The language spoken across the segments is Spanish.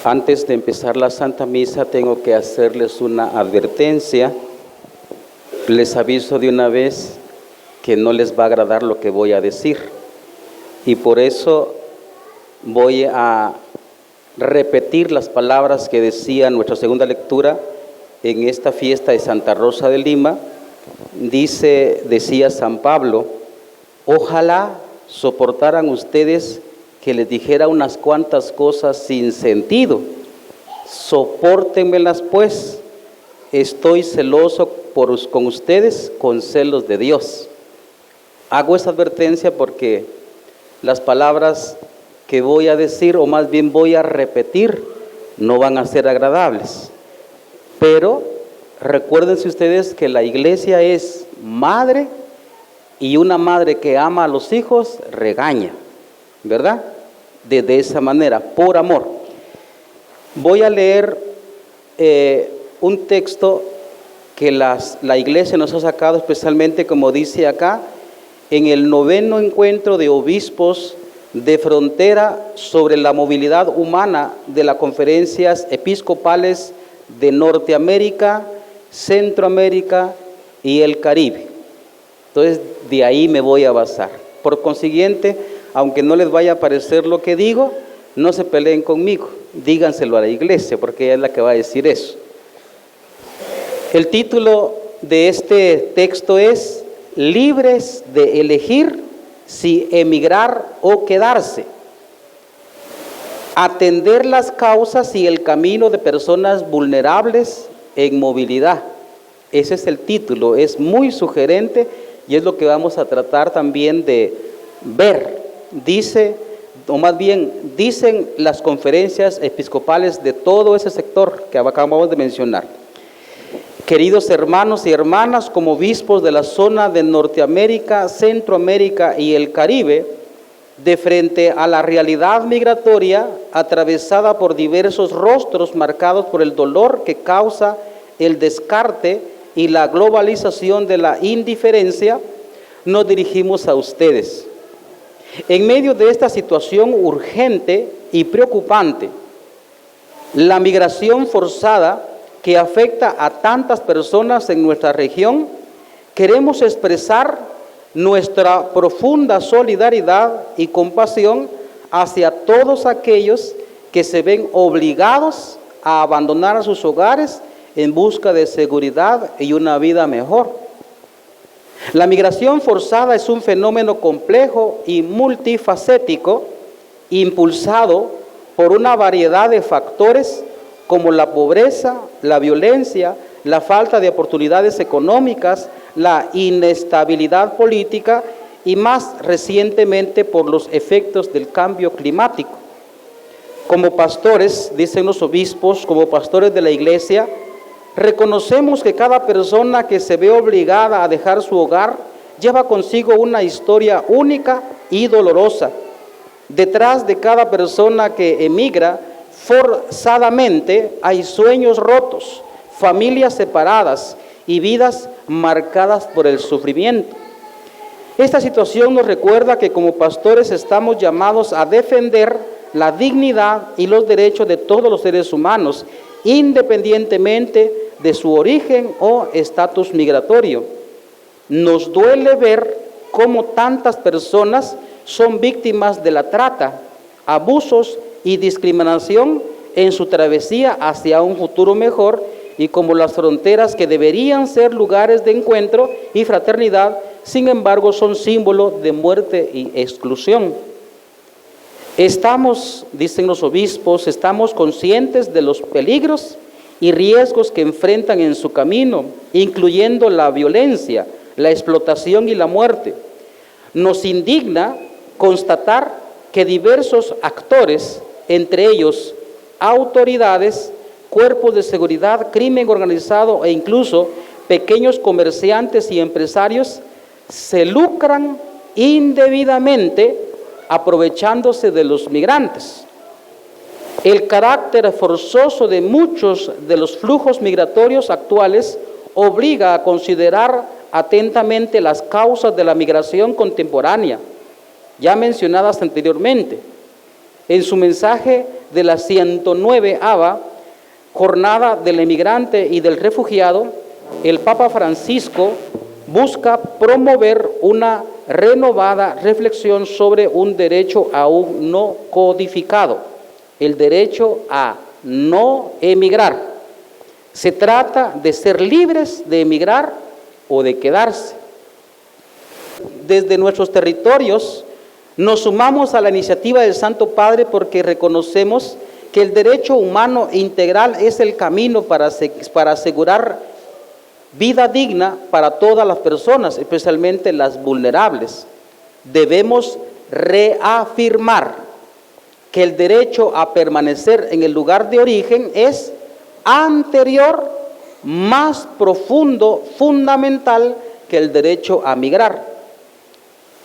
Antes de empezar la Santa Misa tengo que hacerles una advertencia. Les aviso de una vez que no les va a agradar lo que voy a decir. Y por eso voy a repetir las palabras que decía nuestra segunda lectura en esta fiesta de Santa Rosa de Lima. Decía San Pablo: ojalá soportaran ustedes que les dijera unas cuantas cosas sin sentido. Sopórtenmelas pues, estoy celoso con ustedes con celos de Dios. Hago esa advertencia porque las palabras que voy a decir, o más bien voy a repetir, no van a ser agradables. Pero recuérdense ustedes que la iglesia es madre, y una madre que ama a los hijos regaña, ¿verdad? De esa manera, por amor. Voy a leer un texto que la iglesia nos ha sacado especialmente, como dice acá, en el 9º encuentro de obispos de frontera sobre la movilidad humana de las conferencias episcopales de Norteamérica, Centroamérica y el Caribe. Entonces, de ahí me voy a basar. Por consiguiente, aunque no les vaya a parecer lo que digo, no se peleen conmigo, díganselo a la iglesia, porque ella es la que va a decir eso. El título de este texto es: libres de elegir si emigrar o quedarse. Atender las causas y el camino de personas vulnerables en movilidad. Ese es el título, es muy sugerente y es lo que vamos a tratar también de ver. Dice, o más bien, dicen las conferencias episcopales de todo ese sector que acabamos de mencionar: queridos hermanos y hermanas, como obispos de la zona de Norteamérica, Centroamérica y el Caribe, de frente a la realidad migratoria atravesada por diversos rostros marcados por el dolor que causa el descarte y la globalización de la indiferencia, nos dirigimos a ustedes. En medio de esta situación urgente y preocupante, la migración forzada que afecta a tantas personas en nuestra región, queremos expresar nuestra profunda solidaridad y compasión hacia todos aquellos que se ven obligados a abandonar sus hogares en busca de seguridad y una vida mejor. La migración forzada es un fenómeno complejo y multifacético, impulsado por una variedad de factores como la pobreza, la violencia, la falta de oportunidades económicas, la inestabilidad política y más recientemente por los efectos del cambio climático. Como pastores, dicen los obispos, como pastores de la iglesia, reconocemos que cada persona que se ve obligada a dejar su hogar lleva consigo una historia única y dolorosa. Detrás de cada persona que emigra forzadamente hay sueños rotos, familias separadas y vidas marcadas por el sufrimiento. Esta situación nos recuerda que como pastores estamos llamados a defender la dignidad y los derechos de todos los seres humanos, independientemente de su origen o estatus migratorio. Nos duele ver cómo tantas personas son víctimas de la trata, abusos y discriminación en su travesía hacia un futuro mejor, y como las fronteras que deberían ser lugares de encuentro y fraternidad, sin embargo, son símbolo de muerte y exclusión. Dicen los obispos, estamos conscientes de los peligros y riesgos que enfrentan en su camino, incluyendo la violencia, la explotación y la muerte. Nos indigna constatar que diversos actores, entre ellos autoridades, cuerpos de seguridad, crimen organizado e incluso pequeños comerciantes y empresarios, se lucran indebidamente aprovechándose de los migrantes. El carácter forzoso de muchos de los flujos migratorios actuales obliga a considerar atentamente las causas de la migración contemporánea, ya mencionadas anteriormente. En su mensaje de la 109ª Jornada del Emigrante y del Refugiado, el Papa Francisco busca promover una renovada reflexión sobre un derecho aún no codificado, el derecho a no emigrar. Se trata de ser libres de emigrar o de quedarse. Desde nuestros territorios nos sumamos a la iniciativa del Santo Padre porque reconocemos que el derecho humano integral es el camino para asegurar vida digna para todas las personas, especialmente las vulnerables. Debemos reafirmar que el derecho a permanecer en el lugar de origen es anterior, más profundo, fundamental que el derecho a migrar.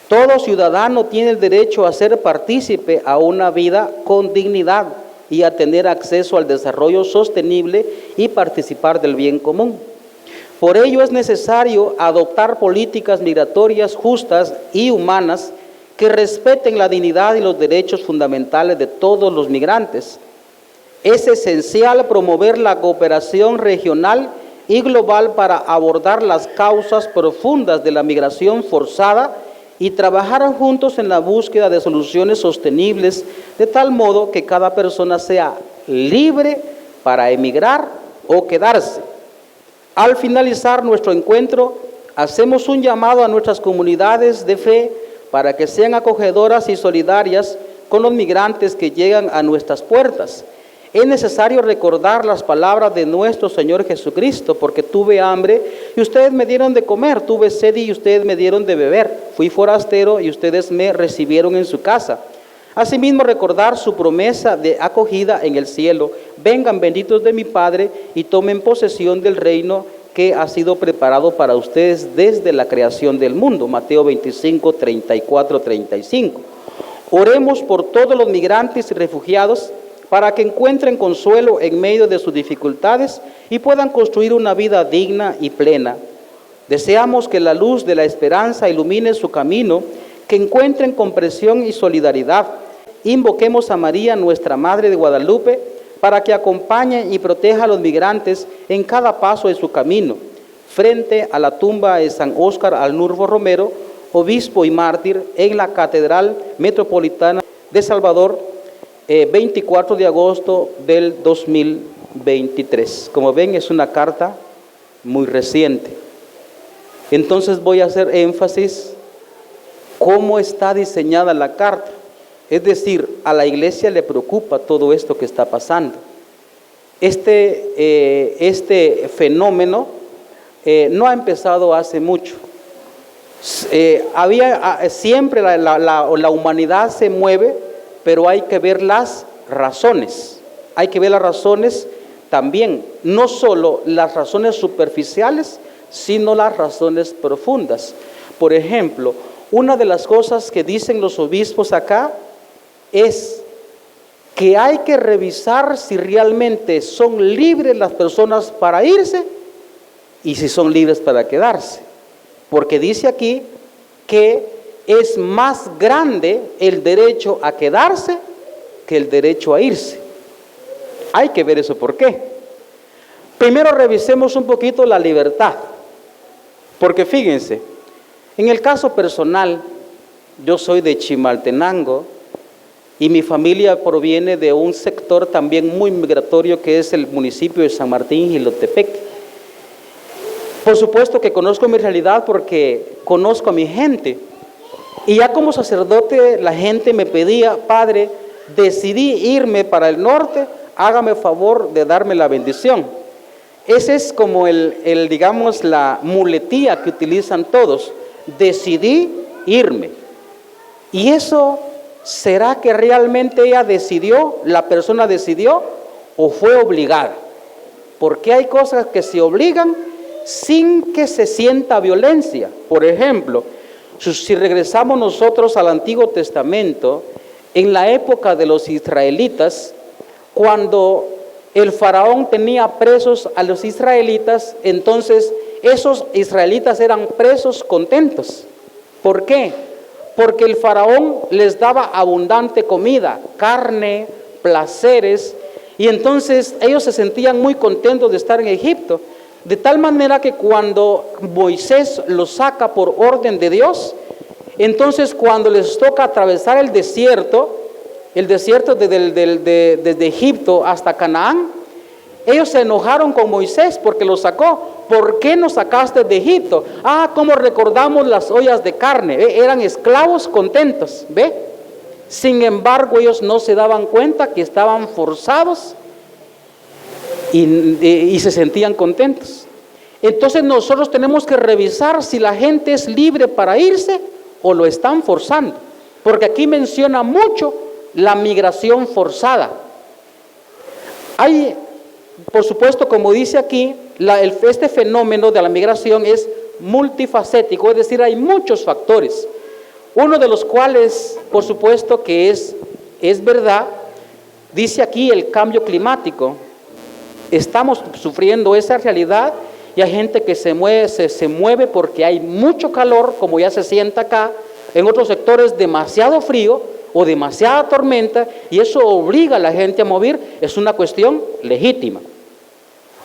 Todo ciudadano tiene el derecho a ser partícipe a una vida con dignidad y a tener acceso al desarrollo sostenible y participar del bien común. Por ello es necesario adoptar políticas migratorias justas y humanas que respeten la dignidad y los derechos fundamentales de todos los migrantes. Es esencial promover la cooperación regional y global para abordar las causas profundas de la migración forzada y trabajar juntos en la búsqueda de soluciones sostenibles, de tal modo que cada persona sea libre para emigrar o quedarse. Al finalizar nuestro encuentro, hacemos un llamado a nuestras comunidades de fe para que sean acogedoras y solidarias con los migrantes que llegan a nuestras puertas. Es necesario recordar las palabras de nuestro Señor Jesucristo, porque tuve hambre y ustedes me dieron de comer, tuve sed y ustedes me dieron de beber, fui forastero y ustedes me recibieron en su casa. Asimismo, recordar su promesa de acogida en el cielo. Vengan benditos de mi Padre y tomen posesión del reino que ha sido preparado para ustedes desde la creación del mundo. Mateo 25, 34, 35. Oremos por todos los migrantes y refugiados para que encuentren consuelo en medio de sus dificultades y puedan construir una vida digna y plena. Deseamos que la luz de la esperanza ilumine su camino, que encuentren comprensión y solidaridad. Invoquemos a María, nuestra Madre de Guadalupe, para que acompañe y proteja a los migrantes en cada paso de su camino. Frente a la tumba de San Óscar Alnurvo Romero, obispo y mártir, en la Catedral Metropolitana de Salvador, 24 de agosto del 2023. Como ven, es una carta muy reciente. Entonces voy a hacer énfasis cómo está diseñada la carta. Es decir, a la iglesia le preocupa todo esto que está pasando. Este fenómeno no ha empezado hace mucho. Siempre la humanidad se mueve, pero hay que ver las razones. Hay que ver las razones también, no solo las razones superficiales, sino las razones profundas. Por ejemplo, una de las cosas que dicen los obispos acá es que hay que revisar si realmente son libres las personas para irse y si son libres para quedarse. Porque dice aquí que es más grande el derecho a quedarse que el derecho a irse. Hay que ver eso, ¿por qué? Primero revisemos un poquito la libertad, porque fíjense, en el caso personal, yo soy de Chimaltenango y mi familia proviene de un sector también muy migratorio que es el municipio de San Martín Jilotepec. Por supuesto que conozco mi realidad porque conozco a mi gente. Y ya como sacerdote la gente me pedía: Padre, decidí irme para el norte, hágame favor de darme la bendición. Ese es como digamos, la muletilla que utilizan todos. Decidí irme. Y eso, ¿será que realmente ella decidió, la persona decidió, o fue obligada? Porque hay cosas que se obligan sin que se sienta violencia. Por ejemplo, si regresamos nosotros al Antiguo Testamento, en la época de los israelitas, cuando el faraón tenía presos a los israelitas, entonces esos israelitas eran presos contentos. ¿Por qué? Porque el faraón les daba abundante comida, carne, placeres, y entonces ellos se sentían muy contentos de estar en Egipto, de tal manera que cuando Moisés los saca por orden de Dios, entonces cuando les toca atravesar el desierto desde Egipto hasta Canaán, ellos se enojaron con Moisés porque los sacó. ¿Por qué nos sacaste de Egipto? ¿Cómo recordamos las ollas de carne? Eran esclavos contentos, ¿ve? Sin embargo, ellos no se daban cuenta que estaban forzados y se sentían contentos. Entonces nosotros tenemos que revisar si la gente es libre para irse o lo están forzando, porque aquí menciona mucho la migración forzada. Hay, por supuesto, como dice aquí, este fenómeno de la migración es multifacético, es decir, hay muchos factores, uno de los cuales, por supuesto, que es verdad. Dice aquí el cambio climático. Estamos sufriendo esa realidad y hay gente que se mueve porque hay mucho calor, como ya se siente acá, en otros sectores demasiado frío o demasiada tormenta, y eso obliga a la gente a mover. Es una cuestión legítima.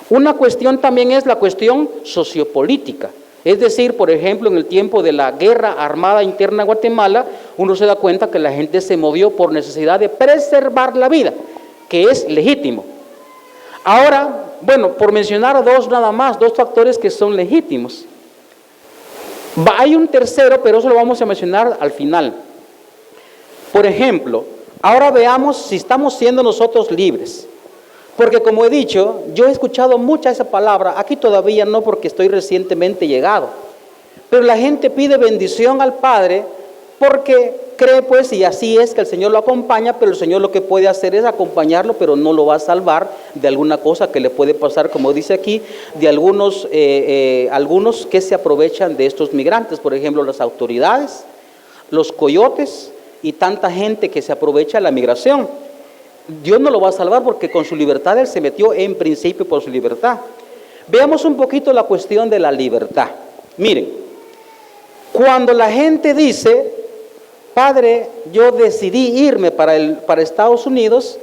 Una cuestión también es la cuestión sociopolítica. Es decir, por ejemplo, en el tiempo de la guerra armada interna en Guatemala, uno se da cuenta que la gente se movió por necesidad de preservar la vida, que es legítimo. Ahora, bueno, por mencionar dos nada más, dos factores que son legítimos. Hay un tercero, pero eso lo vamos a mencionar al final. Por ejemplo, ahora veamos si estamos siendo nosotros libres. Porque como he dicho, yo he escuchado mucha esa palabra, aquí todavía no porque estoy recientemente llegado. Pero la gente pide bendición al Padre porque cree pues, y así es, que el Señor lo acompaña, pero el Señor lo que puede hacer es acompañarlo, pero no lo va a salvar de alguna cosa que le puede pasar, como dice aquí, de algunos que se aprovechan de estos migrantes, por ejemplo, las autoridades, los coyotes y tanta gente que se aprovecha de la migración. Dios no lo va a salvar porque con su libertad Él se metió en principio por su libertad. Veamos un poquito la cuestión de la libertad. Miren, cuando la gente dice, Padre, yo decidí irme para Estados Unidos,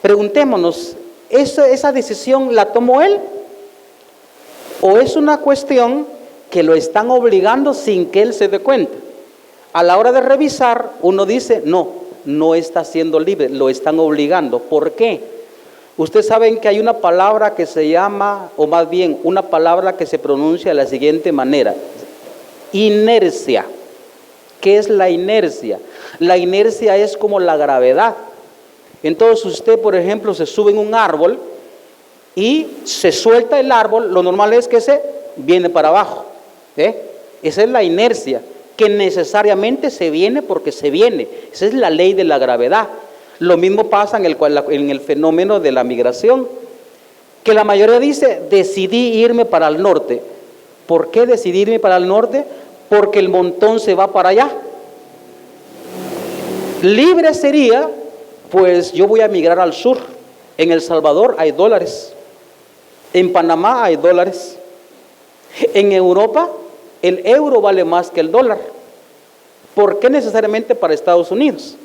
preguntémonos, ¿esa decisión la tomó Él? ¿O es una cuestión que lo están obligando sin que Él se dé cuenta? A la hora de revisar, uno dice, no está siendo libre, lo están obligando. ¿Por qué? Ustedes saben que hay una palabra que se llama, o más bien, una palabra que se pronuncia de la siguiente manera: inercia. ¿Qué es la inercia? La inercia es como la gravedad. Entonces usted, por ejemplo, se sube en un árbol y se suelta el árbol, lo normal es que se viene para abajo. Esa es la inercia, que necesariamente se viene porque se viene. Esa es la ley de la gravedad. Lo mismo pasa en el fenómeno de la migración, que la mayoría dice, decidí irme para el norte. ¿Por qué decidí irme para el norte? Porque el montón se va para allá. Libre sería, pues yo voy a migrar al sur. En El Salvador hay dólares, en Panamá hay dólares, en Europa el euro vale más que el dólar. ¿Por qué necesariamente para Estados Unidos?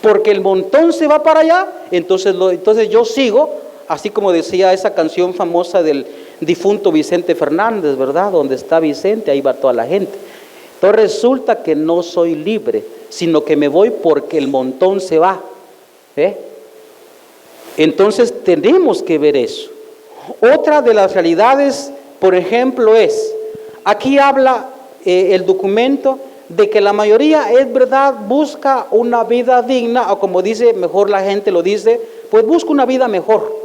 Porque el montón se va para allá. Entonces yo sigo, así como decía esa canción famosa del difunto Vicente Fernández, ¿verdad? Donde está Vicente, ahí va toda la gente. Entonces resulta que no soy libre, sino que me voy porque el montón se va. Entonces tenemos que ver eso. Otra de las realidades, por ejemplo, aquí habla el documento de que la mayoría, es verdad, busca una vida digna, o como dice, mejor la gente lo dice, pues busca una vida mejor.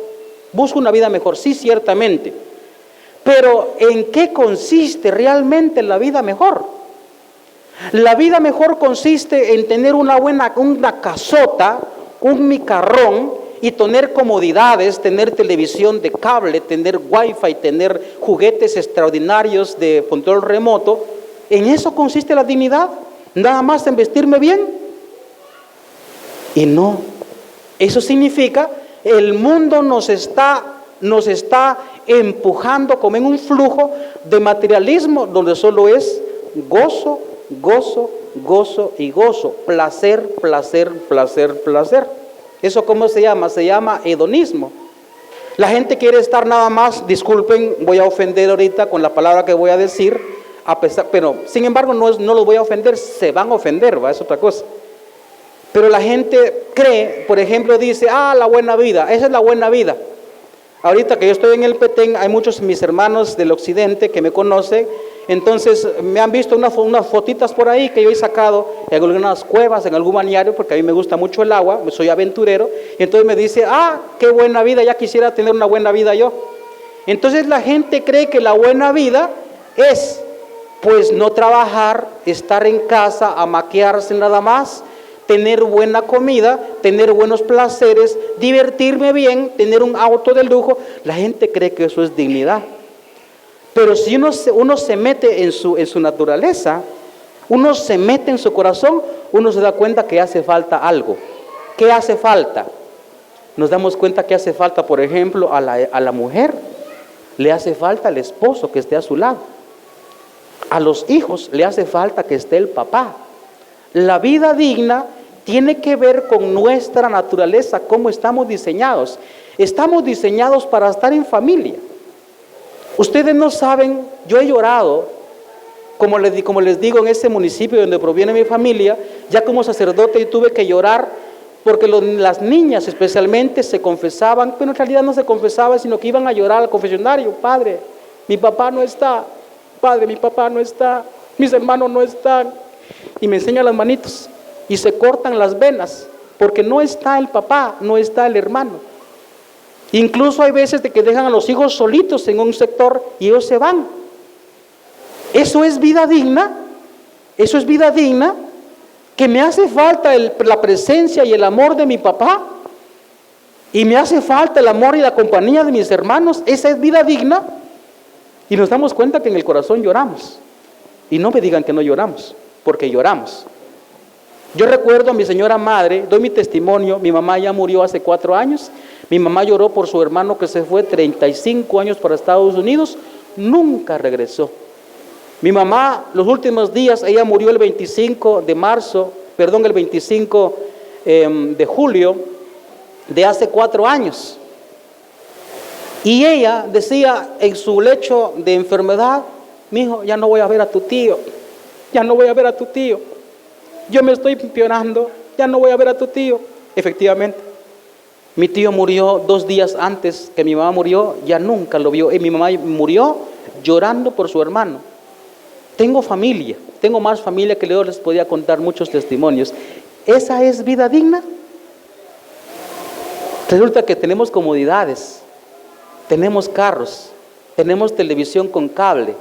Busca una vida mejor, sí, ciertamente. Pero ¿en qué consiste realmente la vida mejor? La vida mejor consiste en tener una casota, un micarrón, y tener comodidades, tener televisión de cable, tener wifi, tener juguetes extraordinarios de control remoto. ¿En eso consiste la dignidad? ¿Nada más en vestirme bien? Y no. Eso significa, el mundo nos está empujando como en un flujo de materialismo donde solo es gozo, gozo, gozo y gozo, placer, placer, placer, placer. ¿Eso cómo se llama? Se llama hedonismo. La gente quiere estar nada más, disculpen, voy a ofender ahorita con la palabra que voy a decir, pero sin embargo no los voy a ofender, se van a ofender, ¿va? Es otra cosa. Pero la gente cree, por ejemplo, dice, la buena vida, esa es la buena vida. Ahorita que yo estoy en el Petén, hay muchos de mis hermanos del occidente que me conocen, entonces me han visto unas fotitas por ahí que yo he sacado en algunas cuevas, en algún balneario, porque a mí me gusta mucho el agua, soy aventurero, y entonces me dice, qué buena vida, ya quisiera tener una buena vida yo. Entonces la gente cree que la buena vida es, pues, no trabajar, estar en casa, amaquearse nada más, tener buena comida, tener buenos placeres, divertirme bien, tener un auto de lujo. La gente cree que eso es dignidad. Pero si uno se mete en su naturaleza, uno se mete en su corazón, uno se da cuenta que hace falta algo. ¿Qué hace falta? Nos damos cuenta que hace falta, por ejemplo, a la mujer, le hace falta el esposo que esté a su lado. A los hijos le hace falta que esté el papá. La vida digna tiene que ver con nuestra naturaleza, cómo estamos diseñados. Estamos diseñados para estar en familia. Ustedes no saben, yo he llorado, como les digo, en ese municipio donde proviene mi familia, ya como sacerdote tuve que llorar porque las niñas especialmente se confesaban, pero en realidad no se confesaban, sino que iban a llorar al confesionario. Padre, mi papá no está. Padre, mi papá no está. Mis hermanos no están. Y me enseñan las manitos y se cortan las venas porque no está el papá, no está el hermano. Incluso hay veces de que dejan a los hijos solitos en un sector y ellos se van. Eso es vida digna. Eso es vida digna. Que me hace falta la presencia y el amor de mi papá, y me hace falta el amor y la compañía de mis hermanos. Esa es vida digna. Y nos damos cuenta que en el corazón lloramos. Y no me digan que no lloramos, porque lloramos. Yo recuerdo a mi señora madre, doy mi testimonio, mi mamá ya murió hace 4 años. Mi mamá lloró por su hermano que se fue 35 años para Estados Unidos, nunca regresó. Mi mamá, los últimos días, ella murió el 25 de julio de hace 4 años. Y ella decía en su lecho de enfermedad, mijo, ya no voy a ver a tu tío, ya no voy a ver a tu tío. Yo me estoy empeorando, ya no voy a ver a tu tío. Efectivamente, mi tío murió 2 días antes que mi mamá murió, ya nunca lo vio. Y mi mamá murió llorando por su hermano. Tengo familia, tengo más familia que yo les podía contar muchos testimonios. ¿Esa es vida digna? Resulta que tenemos comodidades, tenemos carros, tenemos televisión con cable,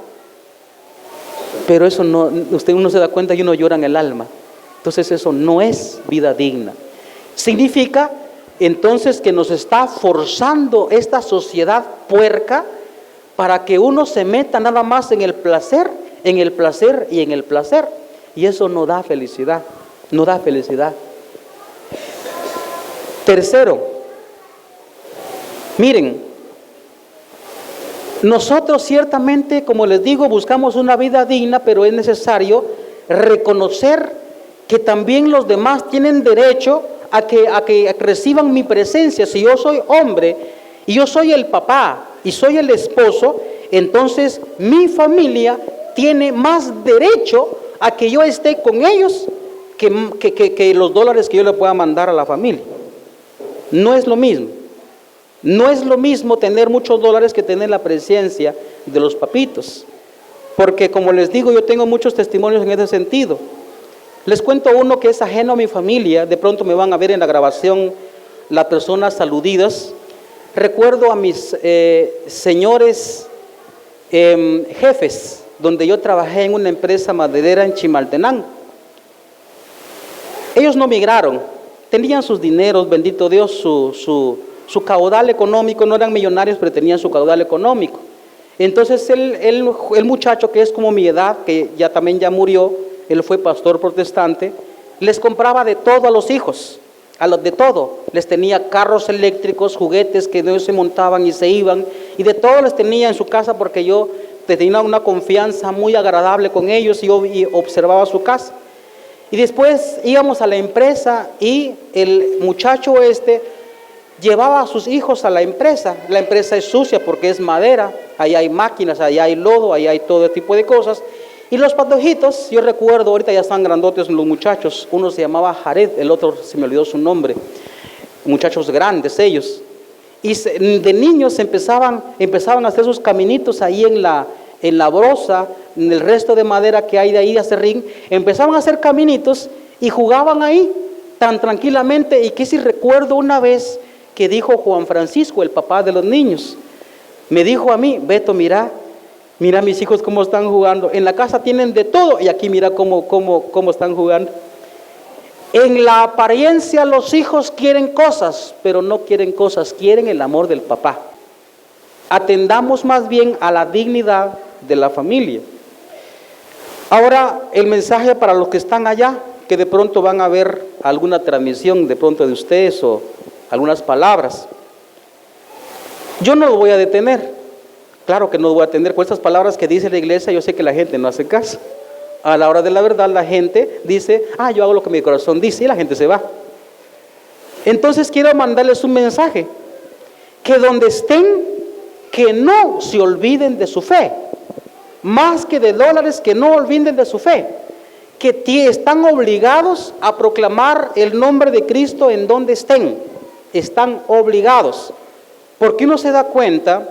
pero eso no, uno se da cuenta y uno llora en el alma. Entonces eso no es vida digna. Significa entonces que nos está forzando esta sociedad puerca para que uno se meta nada más en el placer y en el placer. Y eso no da felicidad, no da felicidad. Tercero, miren, nosotros ciertamente, como les digo, buscamos una vida digna, pero es necesario reconocer que también los demás tienen derecho a que reciban mi presencia. Si yo soy hombre y yo soy el papá y soy el esposo, entonces mi familia tiene más derecho a que yo esté con ellos que los dólares que yo le pueda mandar a la familia. No es lo mismo. No es lo mismo tener muchos dólares que tener la presencia de los papitos. Porque como les digo, yo tengo muchos testimonios en ese sentido. Les cuento uno que es ajeno a mi familia. De pronto me van a ver en la grabación las personas aludidas. Recuerdo a mis señores jefes, donde yo trabajé en una empresa maderera en Chimaltenango. Ellos no migraron, tenían sus dineros, bendito Dios, su caudal económico, no eran millonarios, pero tenían su caudal económico. Entonces el muchacho que es como mi edad, que ya murió, él fue pastor protestante, les compraba de todo a los hijos, de todo. Les tenía carros eléctricos, juguetes que ellos se montaban y se iban, y de todo les tenía en su casa porque yo tenía una confianza muy agradable con ellos y observaba su casa. Y después íbamos a la empresa y el muchacho llevaba a sus hijos a la empresa. La empresa es sucia porque es madera, ahí hay máquinas, ahí hay lodo, ahí hay todo tipo de cosas. Y los patojitos, yo recuerdo, ahorita ya están grandotes los muchachos, uno se llamaba Jared, el otro se me olvidó su nombre, muchachos grandes ellos. Y de niños empezaban a hacer sus caminitos ahí en la brosa, en el resto de madera que hay de ahí de acerrín, empezaban a hacer caminitos y jugaban ahí tan tranquilamente. Y que si recuerdo una vez que dijo Juan Francisco, el papá de los niños, me dijo a mí: Beto, mira mis hijos cómo están jugando, en la casa tienen de todo y aquí mira cómo están jugando. En la apariencia los hijos quieren cosas, pero no quieren cosas, quieren el amor del papá. Atendamos más bien a la dignidad de la familia. Ahora el mensaje para los que están allá, que de pronto van a ver alguna transmisión de pronto de ustedes o algunas palabras. Yo no lo voy a detener. Claro que no lo voy a detener. Con estas palabras que dice la iglesia, yo sé que la gente no hace caso. A la hora de la verdad la gente dice: yo hago lo que mi corazón dice, y la gente se va. Entonces quiero mandarles un mensaje: que donde estén, que no se olviden de su fe. Más que de dólares, que no olviden de su fe. Que están obligados a proclamar el nombre de Cristo en donde estén. Están obligados. Porque uno se da cuenta,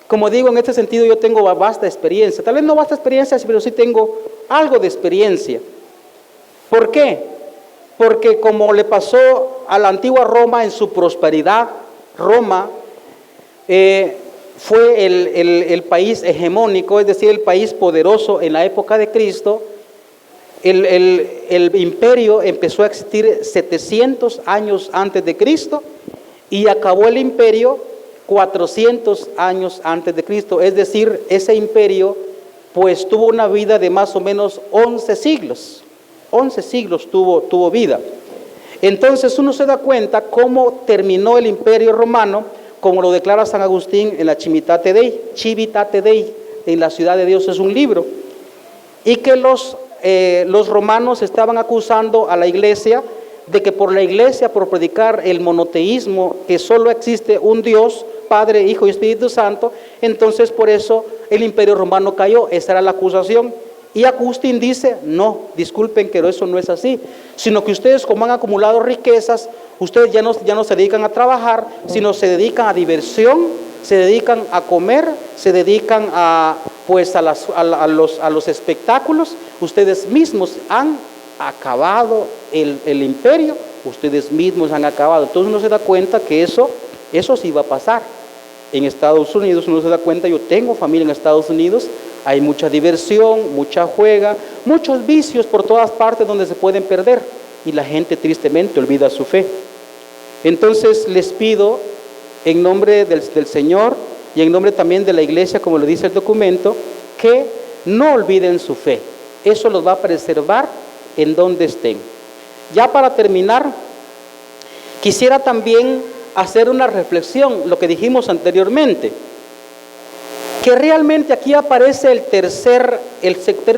como digo, en este sentido yo tengo vasta experiencia. Tal vez no vasta experiencia, pero sí tengo algo de experiencia. ¿Por qué? Porque como le pasó a la antigua Roma en su prosperidad, Roma fue el país hegemónico, es decir, el país poderoso en la época de Cristo. El imperio empezó a existir 700 años antes de Cristo y acabó el imperio 400 años antes de Cristo. Es decir, ese imperio pues tuvo una vida de más o menos 11 siglos. 11 siglos tuvo vida. Entonces uno se da cuenta cómo terminó el imperio romano, como lo declara San Agustín en la Civitate Dei, en la ciudad de Dios, es un libro. Y que los romanos estaban acusando a la iglesia de que por la iglesia, por predicar el monoteísmo, que solo existe un Dios, Padre, Hijo y Espíritu Santo, entonces por eso el imperio romano cayó. Esa era la acusación. Y Agustín dice: no, disculpen, pero eso no es así, sino que ustedes, como han acumulado riquezas, ustedes ya no se dedican a trabajar, sino se dedican a diversión, se dedican a comer, se dedican a los espectáculos. Ustedes mismos han acabado el imperio, ustedes mismos han acabado. Entonces uno se da cuenta que eso sí va a pasar. En Estados Unidos uno se da cuenta, yo tengo familia en Estados Unidos, hay mucha diversión, mucha juega, muchos vicios por todas partes donde se pueden perder, y la gente tristemente olvida su fe. Entonces les pido, en nombre del Señor y en nombre también de la iglesia, como lo dice el documento, que no olviden su fe. Eso los va a preservar en donde estén. Ya para terminar, quisiera también hacer una reflexión, lo que dijimos anteriormente, que realmente aquí aparece el tercer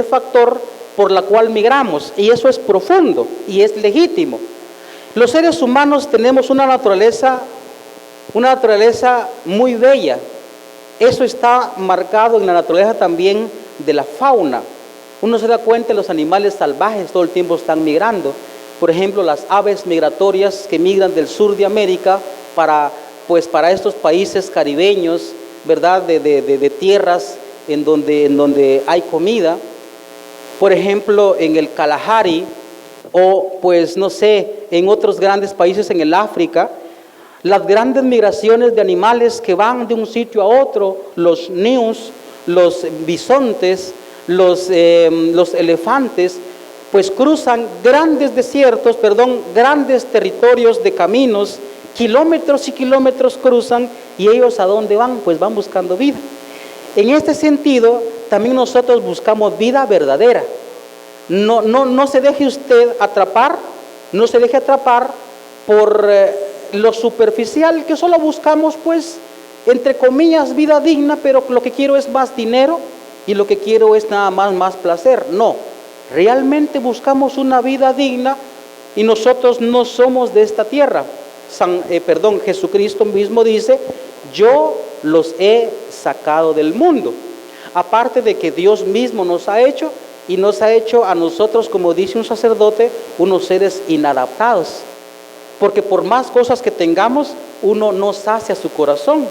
factor por la cual migramos, y eso es profundo y es legítimo. Los seres humanos tenemos una naturaleza muy bella. Eso está marcado en la naturaleza también de la fauna. Uno se da cuenta, los animales salvajes todo el tiempo están migrando. Por ejemplo, las aves migratorias que migran del sur de América para estos países caribeños, ¿verdad? De tierras en donde hay comida. Por ejemplo, en el Kalahari o en otros grandes países en el África, las grandes migraciones de animales que van de un sitio a otro, los ñus, los bisontes, los elefantes, pues cruzan grandes desiertos, grandes territorios de caminos, kilómetros y kilómetros cruzan, y ellos ¿a dónde van? Pues van buscando vida. En este sentido, también nosotros buscamos vida verdadera. No se deje usted atrapar, no se deje atrapar por lo superficial, que solo buscamos, entre comillas, vida digna, pero lo que quiero es más dinero y lo que quiero es nada más placer. No, Realmente buscamos una vida digna y nosotros no somos de esta tierra. Jesucristo mismo dice, yo los he sacado del mundo. Aparte de que Dios mismo nos ha hecho y nos ha hecho a nosotros, como dice un sacerdote, unos seres inadaptados. Porque por más cosas que tengamos, uno no sacia su corazón.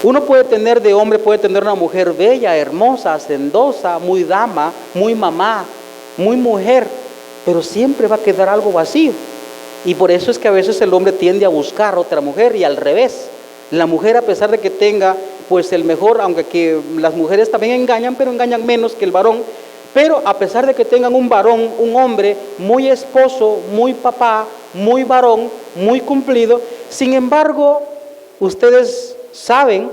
Uno puede tener de hombre, puede tener una mujer bella, hermosa, hacendosa, muy dama, muy mamá, muy mujer, pero siempre va a quedar algo vacío. Y por eso es que a veces el hombre tiende a buscar otra mujer y al revés. La mujer, a pesar de que tenga pues el mejor, aunque que las mujeres también engañan, pero engañan menos que el varón, pero a pesar de que tengan un varón, un hombre muy esposo, muy papá, muy varón, muy cumplido, sin embargo, ustedes saben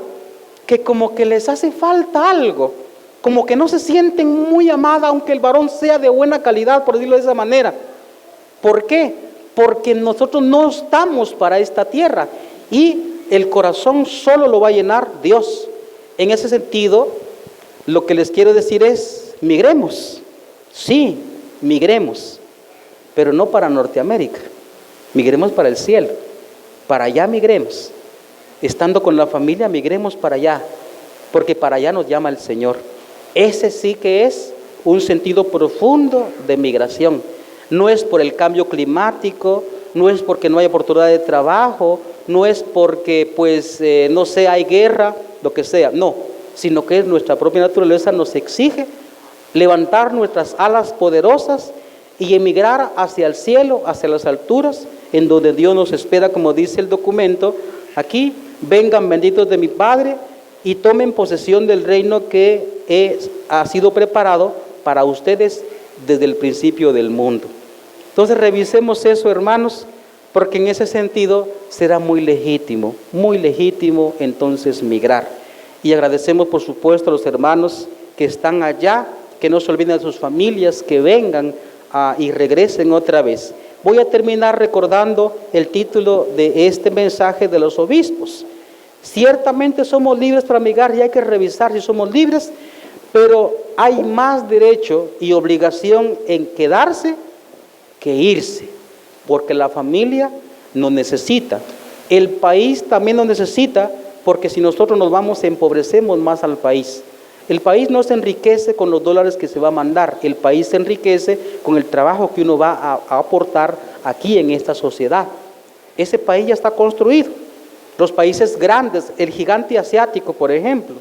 que como que les hace falta algo, como que no se sienten muy amadas, aunque el varón sea de buena calidad, por decirlo de esa manera. ¿Por qué? Porque nosotros no estamos para esta tierra y el corazón solo lo va a llenar Dios. En ese sentido, lo que les quiero decir es, migremos. Sí, migremos, pero no para Norteamérica. Migremos para el cielo. Para allá migremos. Estando con la familia, migremos para allá, porque para allá nos llama el Señor. Ese sí que es un sentido profundo de migración. No es por el cambio climático, no es porque no hay oportunidad de trabajo, no es porque no sé, hay guerra, lo que sea, no, sino que es nuestra propia naturaleza nos exige levantar nuestras alas poderosas y emigrar hacia el cielo, hacia las alturas, en donde Dios nos espera, como dice el documento aquí: vengan benditos de mi Padre y tomen posesión del reino que ha sido preparado para ustedes desde el principio del mundo. Entonces revisemos eso, hermanos, porque en ese sentido será muy legítimo entonces migrar. Y agradecemos por supuesto a los hermanos que están allá, que no se olviden de sus familias, que vengan y regresen otra vez. Voy a terminar recordando el título de este mensaje de los obispos. Ciertamente somos libres para migrar y hay que revisar si somos libres, pero hay más derecho y obligación en quedarse que irse, porque la familia nos necesita, el país también nos necesita, porque si nosotros nos vamos empobrecemos más al país. El país no se enriquece con los dólares que se va a mandar, el país se enriquece con el trabajo que uno va a aportar aquí en esta sociedad. Ese país ya está construido. Los países grandes, el gigante asiático, por ejemplo,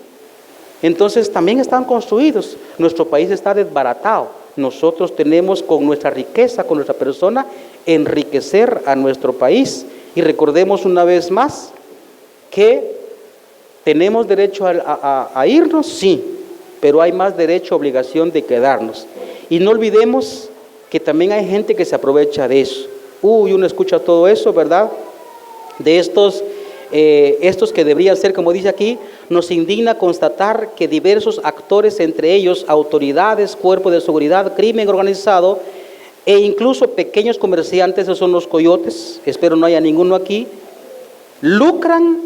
entonces también están construidos. Nuestro país está desbaratado. Nosotros tenemos con nuestra riqueza, con nuestra persona, enriquecer a nuestro país. Y recordemos una vez más que tenemos derecho a irnos, sí, pero hay más derecho, obligación de quedarnos. Y no olvidemos que también hay gente que se aprovecha de eso. Uno escucha todo eso, ¿verdad? De estos que deberían ser, como dice aquí, nos indigna constatar que diversos actores, entre ellos autoridades, cuerpos de seguridad, crimen organizado e incluso pequeños comerciantes, esos son los coyotes, espero no haya ninguno aquí, lucran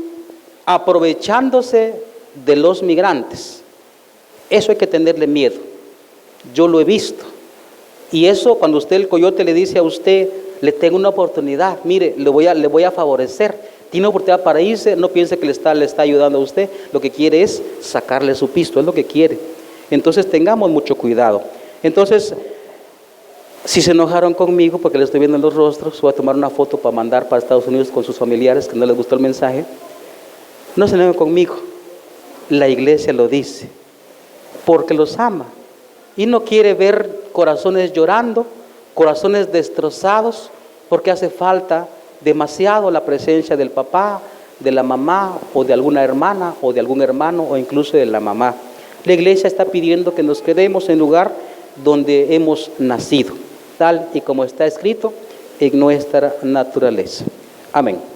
aprovechándose de los migrantes. Eso hay que tenerle miedo. Yo lo he visto. Y eso, cuando usted, el coyote, le dice a usted, le tengo una oportunidad, mire, le voy a favorecer. Tiene oportunidad para irse, no piense que le está ayudando a usted, lo que quiere es sacarle su pisto, es lo que quiere. Entonces tengamos mucho cuidado. Entonces, si se enojaron conmigo porque les estoy viendo en los rostros, voy a tomar una foto para mandar para Estados Unidos con sus familiares que no les gustó el mensaje. No se enojen conmigo, la iglesia lo dice, porque los ama y no quiere ver corazones llorando, corazones destrozados, porque hace falta demasiado la presencia del papá, de la mamá o de alguna hermana o de algún hermano o incluso de la mamá. La iglesia está pidiendo que nos quedemos en el lugar donde hemos nacido, tal y como está escrito en nuestra naturaleza. Amén.